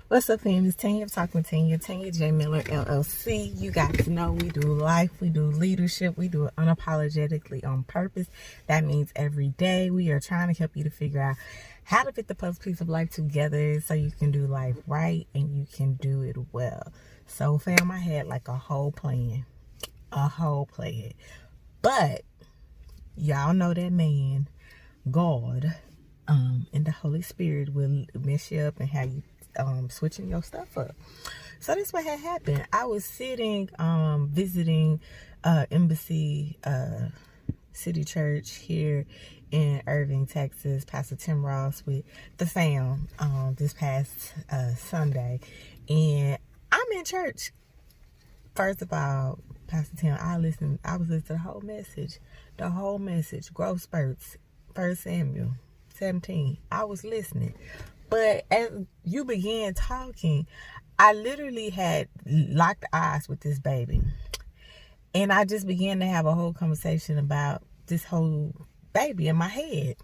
What's up, fam? It's Tanya. I'm talking with Tanya J Miller, LLC. You guys know we do life, we do leadership, we do it unapologetically on purpose. That means every day we are trying to help you to figure out how to fit the puzzle piece of life together so you can do life right and you can do it well. So, fam, I had like a whole plan. But y'all know that man, God, and the Holy Spirit will mess you up and have you switching your stuff up. So that's what had happened. I was sitting visiting Embassy City Church here in Irving, Texas, Pastor Tim Ross with the fam this past Sunday, and I'm in church. First of all, Pastor Tim, I was listening to the whole message, growth spurts, 1 Samuel 17. I was listening. But as you began talking, I literally had locked eyes with this baby. And I just began to have a whole conversation about this whole baby in my head.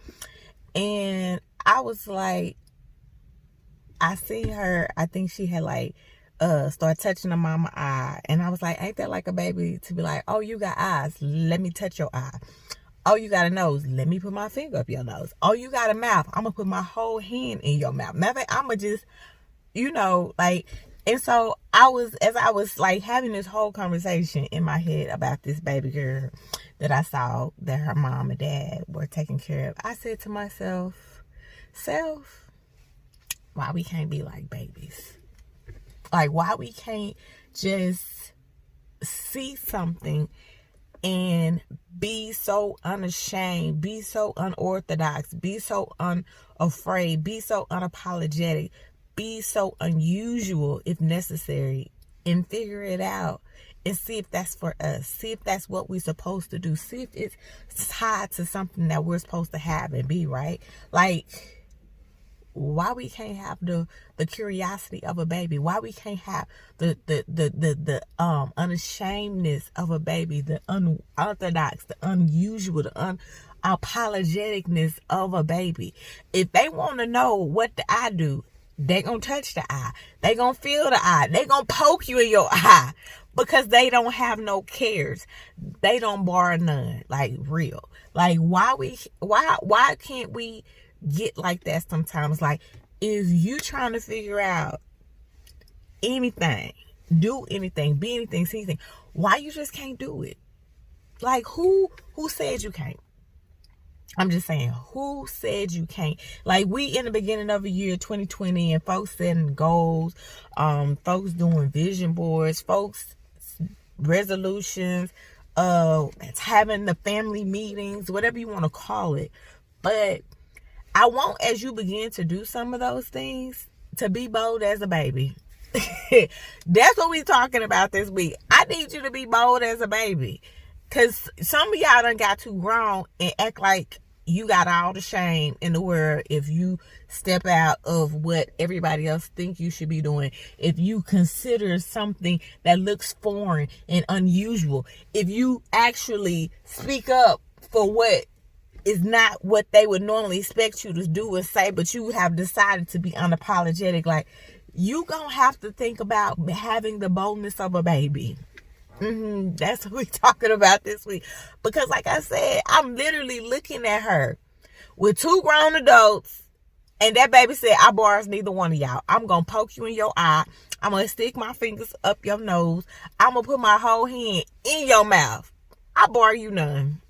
And I was like, I seen her, I think she had like start touching her mama eye. And I was like, ain't that like a baby to be like, oh, you got eyes, let me touch your eye. Oh, you got a nose, let me put my finger up your nose. Oh, you got a mouth, I'm gonna put my whole hand in your mouth. Matter of fact, I'm gonna just, like, and so as I was like having this whole conversation in my head about this baby girl that I saw that her mom and dad were taking care of, I said to myself, why we can't be like babies? Like, why we can't just see something and be so unashamed, be so unorthodox, be so unafraid, be so unapologetic, be so unusual if necessary, and figure it out and see if that's for us, see if that's what we're supposed to do, see if it's tied to something that we're supposed to have and be, right? Like, why we can't have the curiosity of a baby? Why we can't have the unashamedness of a baby, the unorthodox, the unusual, the unapologeticness of a baby? If they want to know what the eye do, they gonna touch the eye, they gonna feel the eye, they gonna poke you in your eye, because they don't have no cares, they don't borrow none, like real. Like, why can't we get like that sometimes? Like, if you trying to figure out anything, do anything, be anything, see anything, why you just can't do it? Like, who said you can't? I'm just saying, who said you can't? Like, we in the beginning of the year 2020, and folks setting goals, folks doing vision boards, folks resolutions, having the family meetings, whatever you want to call it. But I want, as you begin to do some of those things, to be bold as a baby. That's what we're talking about this week. I need you to be bold as a baby. Because some of y'all done got too grown and act like you got all the shame in the world if you step out of what everybody else think you should be doing. If you consider something that looks foreign and unusual. If you actually speak up for what is not what they would normally expect you to do and say, but you have decided to be unapologetic. Like, you gonna have to think about having the boldness of a baby. That's what we're talking about this week. Because like I said, I'm literally looking at her with two grown adults, and that baby said, I bars neither one of y'all. I'm gonna poke you in your eye, I'm gonna stick my fingers up your nose, I'm gonna put my whole hand in your mouth. I bar you none.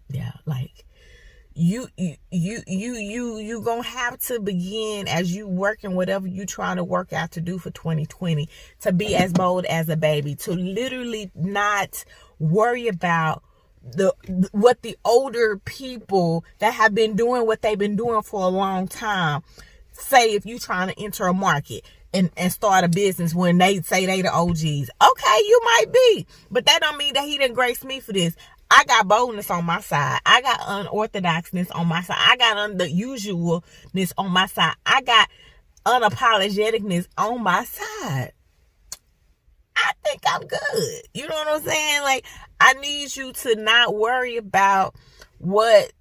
Yeah, like, you gonna have to begin, as you working whatever you trying to work out to do for 2020, to be as bold as a baby, to literally not worry about what the older people that have been doing what they've been doing for a long time say. If you trying to enter a market and start a business when they say they the OGs, okay, you might be, but that don't mean that he didn't grace me for this. I got boldness on my side. I got unorthodoxness on my side. I got unusualness on my side. I got unapologeticness on my side. I think I'm good. You know what I'm saying? Like, I need you to not worry about what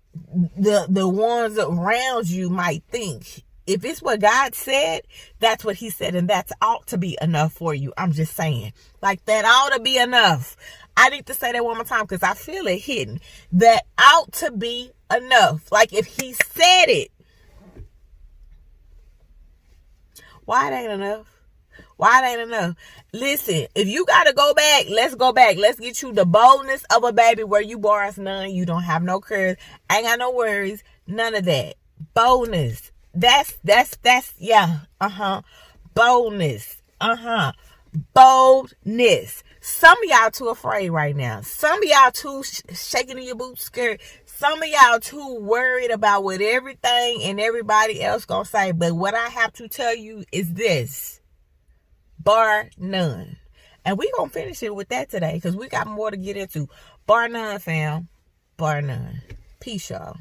the ones around you might think. If it's what God said, that's what he said, and that's ought to be enough for you. I'm just saying. Like, that ought to be enough. I need to say that one more time because I feel it hitting. That ought to be enough. Like, if he said it, why it ain't enough? Why it ain't enough? Listen, if you got to go back, let's go back. Let's get you the boldness of a baby where you borrow none. You don't have no cares. Ain't got no worries. None of that. Boldness. That's yeah. Boldness. Boldness. Some of y'all too afraid right now. Some of y'all too shaking in your boots, scared. Some of y'all too worried about what everything and everybody else gonna say. But what I have to tell you is this: bar none. And we gonna finish it with that today because we got more to get into. Bar none, fam. Bar none. Peace, y'all.